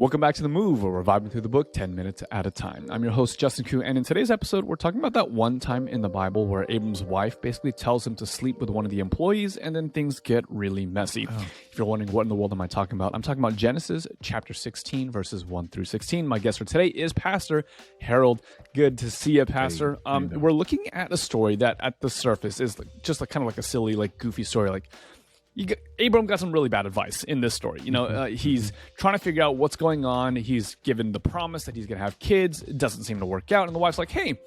Welcome back to The Move, where we're vibing through the book 10 minutes at a time. I'm your host, Justin Koo, and in today's episode, we're talking about that one time in the Bible where Abram's wife basically tells him to sleep with one of the employees, and then things get really messy. If you're wondering what in the world am I talking about, I'm talking about Genesis chapter 16, verses 1 through 16. My guest for today is Pastor Harold. Good to see you, Pastor. We're looking at a story that at the surface is just kind of like a silly, goofy story. Abram got some really bad advice in this story. He's trying to figure out what's going on. He's given the promise that he's going to have kids. It doesn't seem to work out. And the wife's like, hey,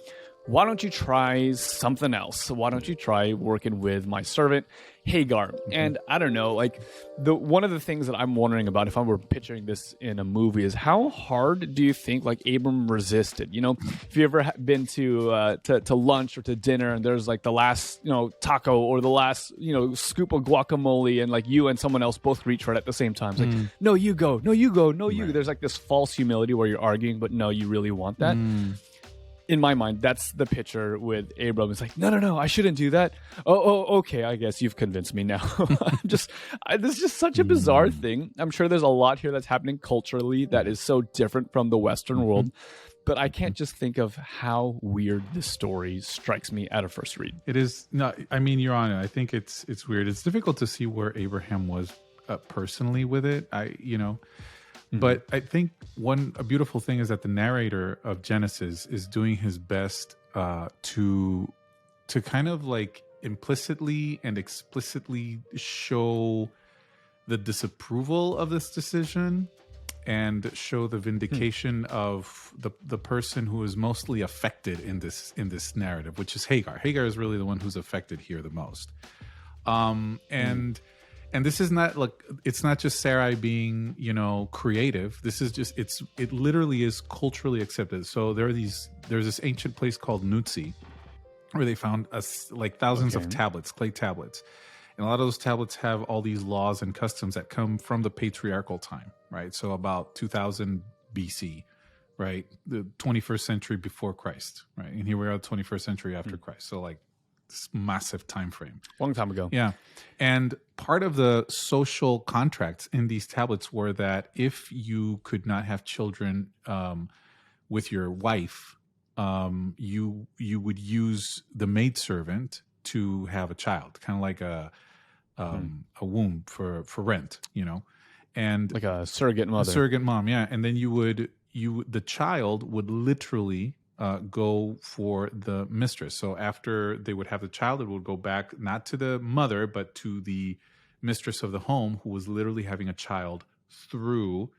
why don't you try something else? Why don't you try working with my servant, Hagar? And I don't know, one of the things that I'm wondering about if I were picturing this in a movie is how hard do you think Abram resisted? If you ever been to lunch or to dinner and there's the last, taco or the last, scoop of guacamole and you and someone else both reach for it at the same time. It's no, you go, no, you go, no, you. Right. There's this false humility where you're arguing, but no, you really want that. In my mind, that's the picture with Abram. It's no, I shouldn't do that. Oh, okay, I guess you've convinced me now. This is just such a bizarre thing. I'm sure there's a lot here that's happening culturally that is so different from the Western world. But I can't just think of how weird this story strikes me at a first read. It is. No, I mean, you're on it. I think it's weird. It's difficult to see where Abraham was personally with it. But I think a beautiful thing is that the narrator of Genesis is doing his best to kind of implicitly and explicitly show the disapproval of this decision and show the vindication of the person who is mostly affected in this narrative, which is Hagar. Hagar is really the one who's affected here the most. And this is not it's not just Sarai being, creative. This is just, it literally is culturally accepted. So there's this ancient place called Nutsi where they found thousands of tablets, clay tablets. And a lot of those tablets have all these laws and customs that come from the patriarchal time, right? So about 2000 BC, right? The 21st century before Christ, right? And here we are, the 21st century after Christ. So this massive time frame. Long time ago. Yeah. And part of the social contracts in these tablets were that if you could not have children with your wife, you would use the maidservant to have a child, kind of like a womb for rent, and like a surrogate mother. A surrogate mom, yeah. And then the child would literally go for the mistress. So after they would have the child, it would go back not to the mother, but to the mistress of the home, who was literally having a child through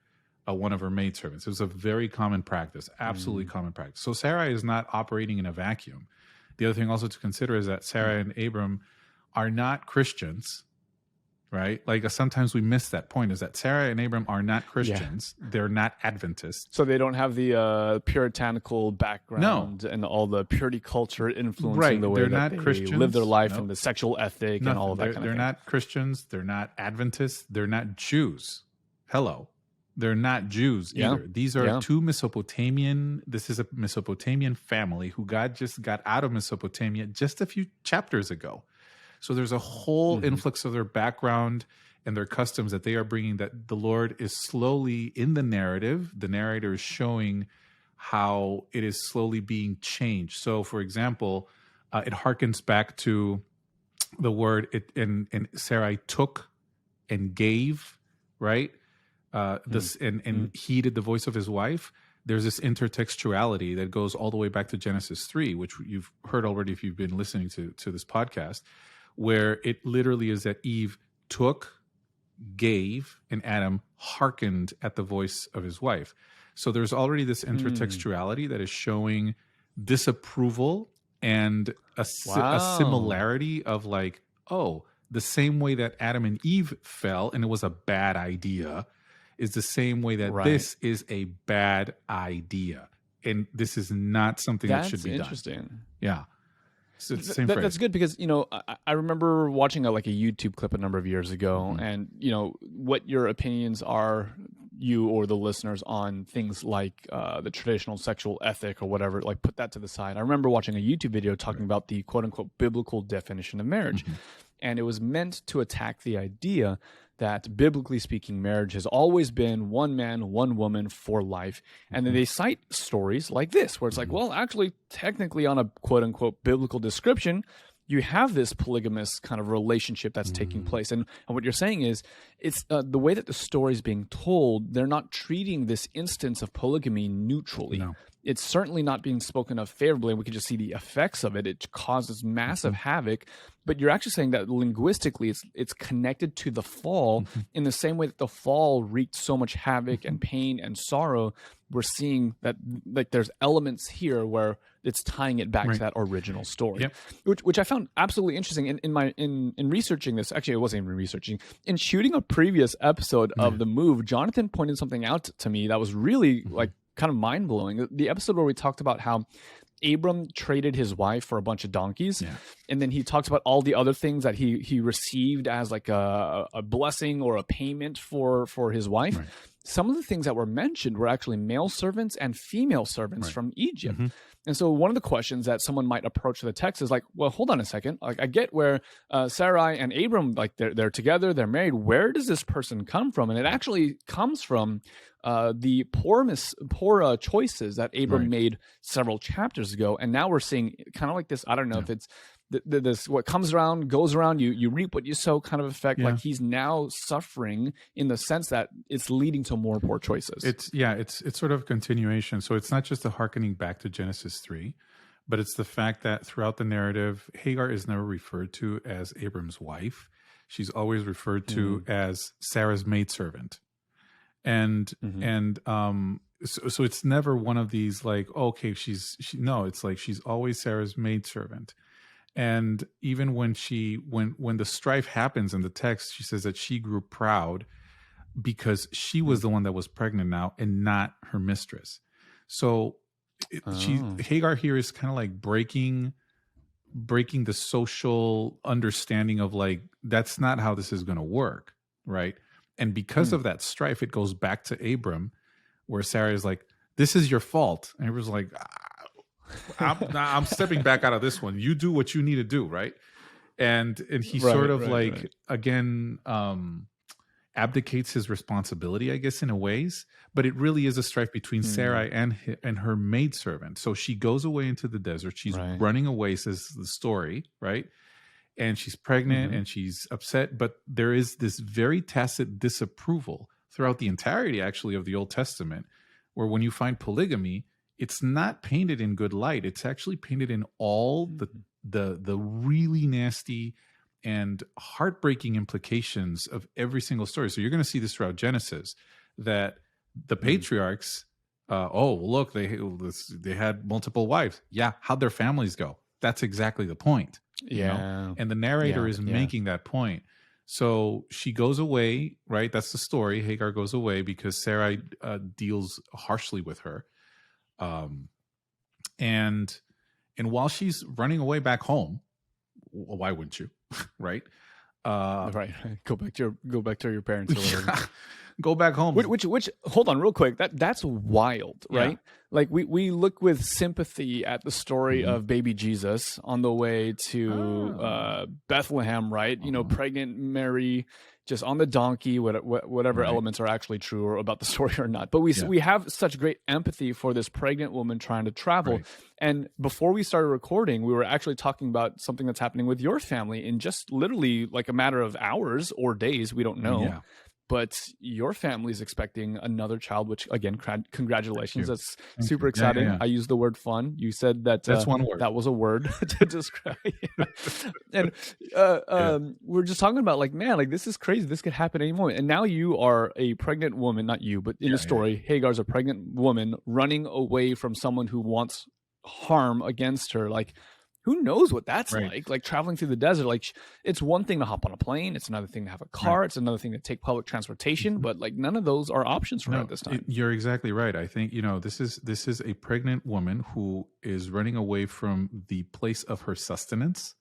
one of her maidservants. It was a very common practice, absolutely common practice. So Sarai is not operating in a vacuum. The other thing also to consider is that Sarai and Abram are not Christians, right? Sometimes we miss that point, is that Sarah and Abram are not Christians. Yeah. They're not Adventists. So they don't have the puritanical background and all the purity culture influencing the way that they live their life and the sexual ethic and all of that kind of thing. They're not Christians. They're not Adventists. They're not Jews. Hello. They're not Jews either. These are two this is a Mesopotamian family who God just got out of Mesopotamia just a few chapters ago. So there's a whole influx of their background and their customs that they are bringing, that the Lord is slowly in the narrative. The narrator is showing how it is slowly being changed. So, for example, it harkens back to the word, and Sarai took and gave, right? And heeded the voice of his wife. There's this intertextuality that goes all the way back to Genesis 3, which you've heard already if you've been listening to this podcast, where it literally is that Eve took, gave, and Adam hearkened at the voice of his wife. So there's already this intertextuality that is showing disapproval and a similarity of the same way that Adam and Eve fell and it was a bad idea is the same way that this is a bad idea. And this is not something that should be done. That's interesting. Yeah. So it's the same phrase. That's good because, I remember watching a YouTube clip a number of years ago and, what your opinions are, you or the listeners, on things like the traditional sexual ethic or whatever, put that to the side. I remember watching a YouTube video talking about the quote unquote biblical definition of marriage. And it was meant to attack the idea that biblically speaking, marriage has always been one man, one woman for life. And then they cite stories like this, where it's like, well, actually, technically on a quote unquote biblical description, you have this polygamous kind of relationship that's taking place. And what you're saying is it's the way that the story is being told, they're not treating this instance of polygamy neutrally. No. It's certainly not being spoken of favorably, and we can just see the effects of it. It causes massive havoc. But you're actually saying that linguistically it's connected to the fall in the same way that the fall wreaked so much havoc and pain and sorrow. We're seeing that like there's elements here where it's tying it back to that original story, which I found absolutely interesting. In researching this, actually, it wasn't even researching. In shooting a previous episode of The Move, Jonathan pointed something out to me that was really like kind of mind blowing. The episode where we talked about how Abram traded his wife for a bunch of donkeys, and then he talks about all the other things that he received as like a blessing or a payment for his wife. Right. Some of the things that were mentioned were actually male servants and female servants from Egypt. And so one of the questions that someone might approach the text is like, well, hold on a second. Like I get where Sarai and Abram, like they're together, they're married. Where does this person come from? And it actually comes from the poor choices that Abram made several chapters ago. And now we're seeing kind of like this, I don't know if it's this what comes around goes around, you reap what you sow kind of effect. Like he's now suffering in the sense that it's leading to more poor choices. It's sort of continuation. So it's not just a hearkening back to Genesis 3, but it's the fact that throughout the narrative, Hagar is never referred to as Abram's wife. She's always referred to as Sarah's maidservant. And so it's never one of these like, okay, no, it's like she's always Sarah's maidservant. And even when when the strife happens in the text, she says that she grew proud because she was the one that was pregnant now and not her mistress. So Hagar here is kind of like breaking the social understanding of like, that's not how this is going to work. Right. And because of that strife, it goes back to Abram, where Sarah is like, this is your fault. And Abram's like, I'm stepping back out of this one. You do what you need to do, right? And he sort of again abdicates his responsibility, I guess, in a ways. But it really is a strife between Sarai and her maidservant. So she goes away into the desert. She's running away, says the story, right? And she's pregnant and she's upset. But there is this very tacit disapproval throughout the entirety, actually, of the Old Testament, where when you find polygamy, it's not painted in good light. It's actually painted in all the really nasty and heartbreaking implications of every single story. So you're going to see this throughout Genesis, that the patriarchs, look, they had multiple wives. Yeah, how'd their families go? That's exactly the point. You know? And the narrator is making that point. So she goes away, right? That's the story. Hagar goes away because Sarai deals harshly with her. And while she's running away back home, why wouldn't you? Right. Go back to your parents. Or whatever. Go back home. Which hold on real quick. That's wild, right? Yeah. Like we look with sympathy at the story of baby Jesus on the way to Bethlehem, right? You know, pregnant Mary, just on the donkey, whatever elements are actually true or about the story or not. But we have such great empathy for this pregnant woman trying to travel. Right. And before we started recording, we were actually talking about something that's happening with your family in just literally like a matter of hours or days. We don't know. Yeah. But your family is expecting another child, which again, congratulations. That's super exciting. Yeah. I used the word fun. You said that that's one word. That was a word to describe. And we're just talking about like, man, like this is crazy. This could happen any moment. And now you are a pregnant woman, not you, but in the story, Hagar's a pregnant woman running away from someone who wants harm against her. Like, who knows what that's like traveling through the desert. Like, it's one thing to hop on a plane. It's another thing to have a car. It's another thing to take public transportation. But like none of those are options for her at this time. You're exactly right. I think, this is a pregnant woman who is running away from the place of her sustenance.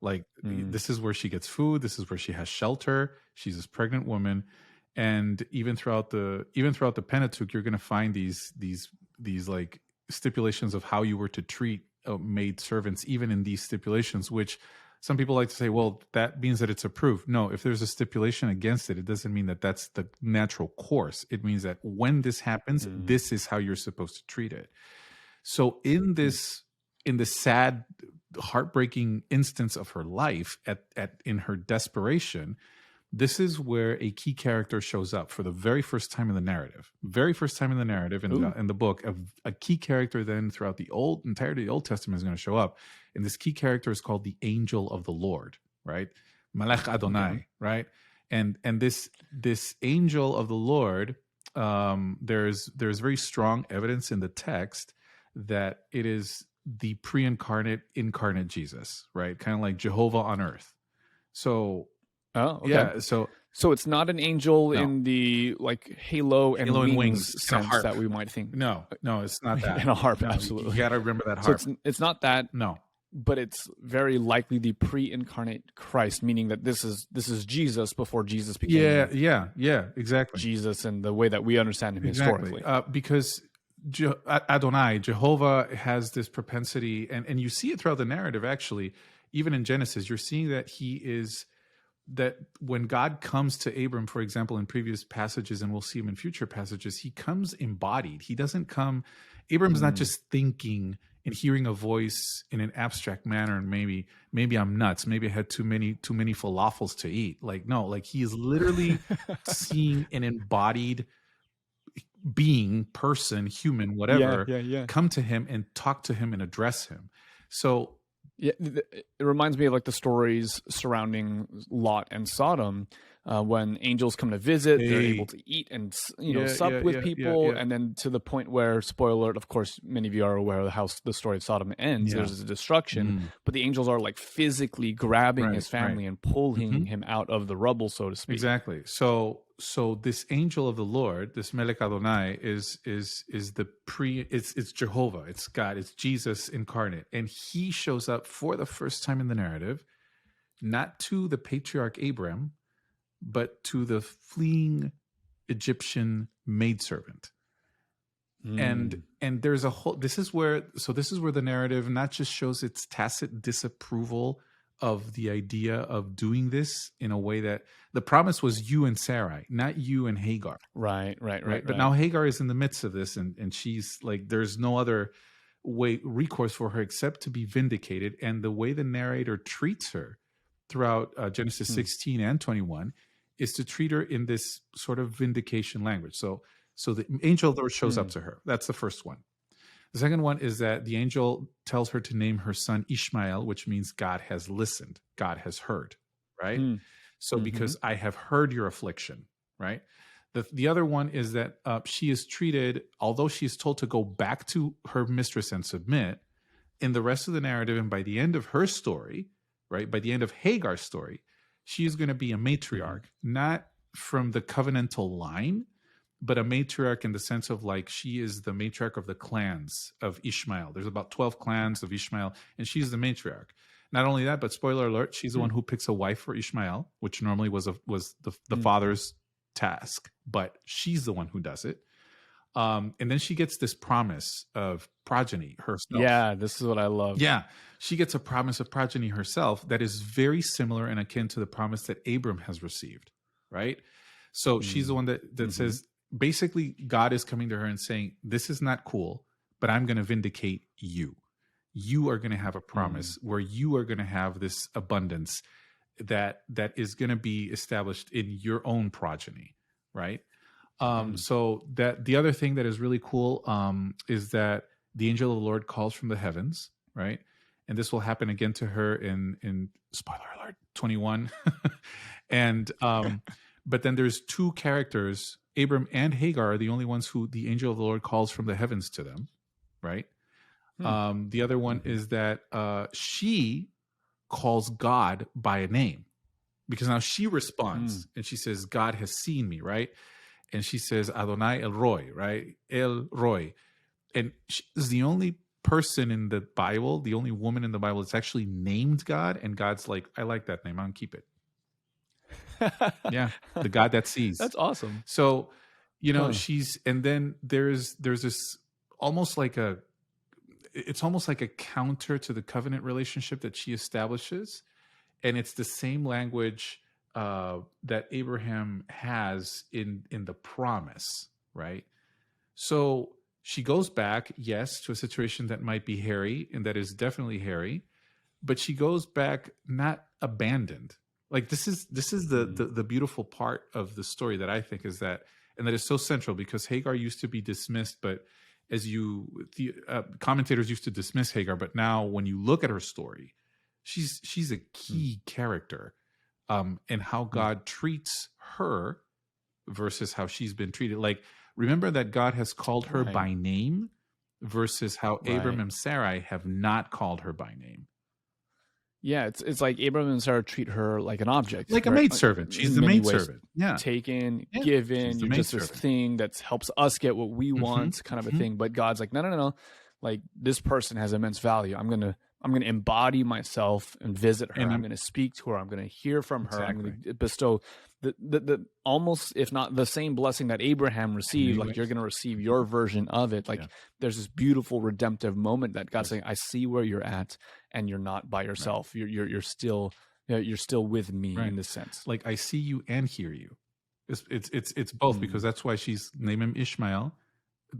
Like this is where she gets food. This is where she has shelter. She's this pregnant woman. And even throughout the Pentateuch, you're going to find these like stipulations of how you were to treat maid servants, even in these stipulations, which some people like to say, well, that means that it's approved. No, if there's a stipulation against it, it doesn't mean that that's the natural course. It means that when this happens, this is how you're supposed to treat it. So in this sad, heartbreaking instance of her life, in her desperation, this is where a key character shows up for the very first time in the narrative. Very first time in the narrative in the book, a key character then throughout the entirety of the Old Testament is going to show up. And this key character is called the angel of the Lord, right? Malach Adonai, right? And this angel of the Lord, there's very strong evidence in the text that it is the pre-incarnate, incarnate Jesus, right? Kind of like Jehovah on earth. So, yeah. So it's not an angel in the like halo and wings sense that we might think. No, it's not that. And a harp, absolutely. You got to remember that harp. So it's not that. No. But it's very likely the pre-incarnate Christ, meaning that this is Jesus before Jesus became exactly. Jesus and the way that we understand him historically. Because Adonai, Jehovah, has this propensity, and you see it throughout the narrative, actually, even in Genesis, you're seeing that that when God comes to Abram, for example, in previous passages, and we'll see him in future passages, he comes embodied. He doesn't come, Abram's not just thinking and hearing a voice in an abstract manner, and maybe I'm nuts, maybe I had too many falafels to eat. Like, no, like he is literally seeing an embodied being, person, human, whatever, come to him and talk to him and address him. So it reminds me of like the stories surrounding Lot and Sodom. When angels come to visit, they're able to eat and sup with people, and then to the point where, spoiler alert, of course, many of you are aware of how the story of Sodom ends. There's a destruction, but the angels are like physically grabbing his family and pulling him out of the rubble, so to speak. Exactly. So this angel of the Lord, this Melech Adonai, is it's Jehovah, it's God, it's Jesus incarnate, and he shows up for the first time in the narrative, not to the patriarch Abram, but to the fleeing Egyptian maidservant. And there's a whole, this is where the narrative not just shows its tacit disapproval of the idea of doing this in a way that the promise was you and Sarai, not you and Hagar. Right. But now Hagar is in the midst of this, and she's like, there's no other recourse for her except to be vindicated. And the way the narrator treats her throughout Genesis 16 and 21 is to treat her in this sort of vindication language. So the angel of the Lord shows up to her. That's the first one. The second one is that the angel tells her to name her son Ishmael, which means God has listened, God has heard, right? So because I have heard your affliction, right? The other one is that she is treated, although she is told to go back to her mistress and submit, in the rest of the narrative and by the end of her story, right, by the end of Hagar's story, she is going to be a matriarch, not from the covenantal line, but a matriarch in the sense of like she is the matriarch of the clans of Ishmael. There's about 12 clans of Ishmael, and she's the matriarch. Not only that, but spoiler alert, she's the one who picks a wife for Ishmael, which normally was the father's task, but she's the one who does it. And then she gets this promise of progeny herself. Yeah, this is what I love. Yeah, she gets a promise of progeny herself that is very similar and akin to the promise that Abram has received, right? So she's the one that says, basically, God is coming to her and saying, this is not cool, but I'm going to vindicate you. You are going to have a promise where you are going to have this abundance that is going to be established in your own progeny, right? So that the other thing that is really cool is that the angel of the Lord calls from the heavens, right? And this will happen again to her in spoiler alert 21. And but then there's two characters, Abram and Hagar, are the only ones who the angel of the Lord calls from the heavens to them, right? The other one is that she calls God by a name, because now she responds and she says, God has seen me, right? And she says, Adonai El Roy, right? El Roy. And she is the only person in the Bible, the only woman in the Bible that's actually named God. And God's like, I like that name. I'm going to keep it. Yeah. The God that sees. That's awesome. So, she's, and then there's this almost like it's almost like a counter to the covenant relationship that she establishes. And it's the same language that Abraham has in the promise, right? So she goes back, yes, to a situation that might be hairy, and that is definitely hairy, but she goes back not abandoned. Like this is the beautiful part of the story that I think is that, and that is so central, because Hagar used to be dismissed, but commentators used to dismiss Hagar, but now when you look at her story, she's a key character, and how God treats her versus how she's been treated. Like, remember that God has called her by name versus how Abram and Sarai have not called her by name. Yeah, it's like Abram and Sarah treat her like an object, like a maidservant. She's the maidservant. Yeah, taken, given. You're just this thing that helps us get what we want, kind of a thing. But God's like, no. Like, this person has immense value. I'm gonna embody myself and visit her. And I'm gonna speak to her. I'm gonna hear from her. I'm gonna bestow the almost, if not the same blessing that Abraham received. Like, you're gonna receive your version of it. Like, there's this beautiful redemptive moment that God's saying, I see where you're at, and you're not by yourself. You're still with me in this sense. Like, I see you and hear you. It's both, because that's why she's named him Ishmael.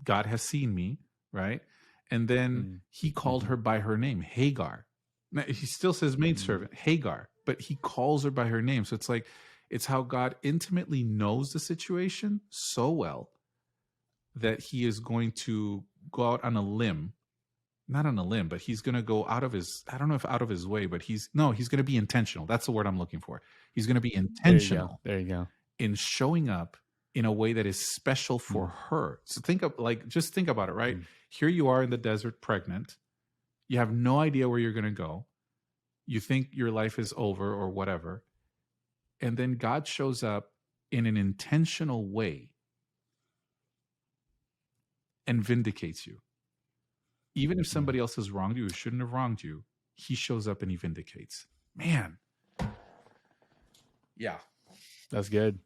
God has seen me, right? And then he called her by her name, Hagar. Now, he still says maidservant, Hagar, but he calls her by her name. So it's like, it's how God intimately knows the situation so well that he is going to go out on a limb. Not on a limb, but he's going to go out of his, I don't know if out of his way, but he's going to be intentional. That's the word I'm looking for. He's going to be intentional. There you go. In showing up in a way that is special for her. So just think about it, right? Here you are in the desert, pregnant. You have no idea where you're going to go. You think your life is over or whatever. And then God shows up in an intentional way and vindicates you. Even if somebody else has wronged you, who shouldn't have wronged you, he shows up and he vindicates. Man. Yeah. That's good.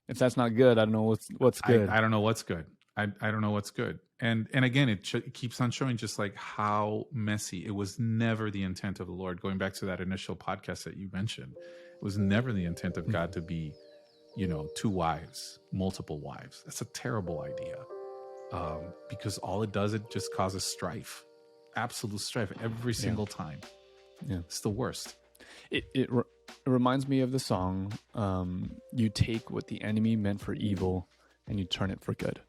If that's not good, I don't know what's good. I don't know what's good. I don't know what's good. And again, it keeps on showing just like how messy. It was never the intent of the Lord. Going back to that initial podcast that you mentioned, it was never the intent of God to be, two wives, multiple wives. That's a terrible idea, because all it does, it just causes strife, absolute strife every single time. Yeah, it's the worst. It reminds me of the song, you take what the enemy meant for evil and you turn it for good.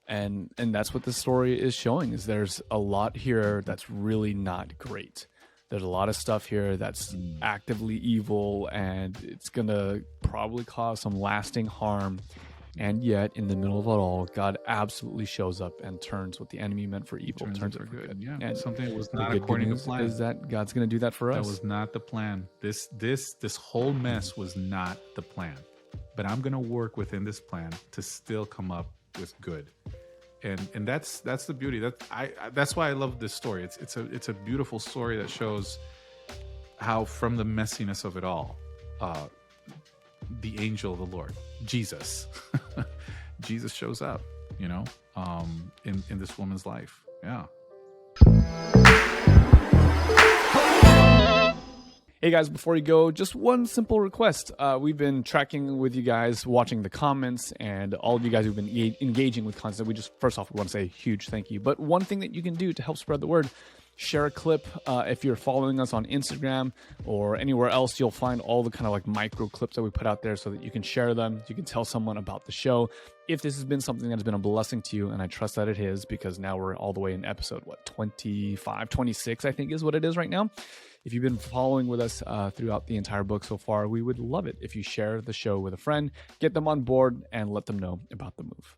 And that's what the story is showing, is there's a lot here that's really not great. There's a lot of stuff here that's actively evil, and it's going to probably cause some lasting harm. And yet, in the middle of it all, God absolutely shows up and turns what the enemy meant for evil, turns it for good. Yeah, and something that was not according to plan. Is that God's going to do that for us? That was not the plan. This whole mess was not the plan. But I'm going to work within this plan to still come up with good. And that's the beauty. That's why I love this story. It's a beautiful story that shows how, from the messiness of it all, the angel of the Lord, Jesus, Jesus shows up, in this woman's life. Yeah. Hey guys, before you go, just one simple request. We've been tracking with you guys, watching the comments, and all of you guys who've been engaging with content. First off, we want to say a huge thank you. But one thing that you can do to help spread the word, share a clip. If you're following us on Instagram or anywhere else, you'll find all the kind of like micro clips that we put out there so that you can share them. You can tell someone about the show. If this has been something that has been a blessing to you, and I trust that it is, because now we're all the way in episode, 25, 26, I think is what it is right now. If you've been following with us throughout the entire book so far, we would love it if you share the show with a friend, get them on board, and let them know about the move.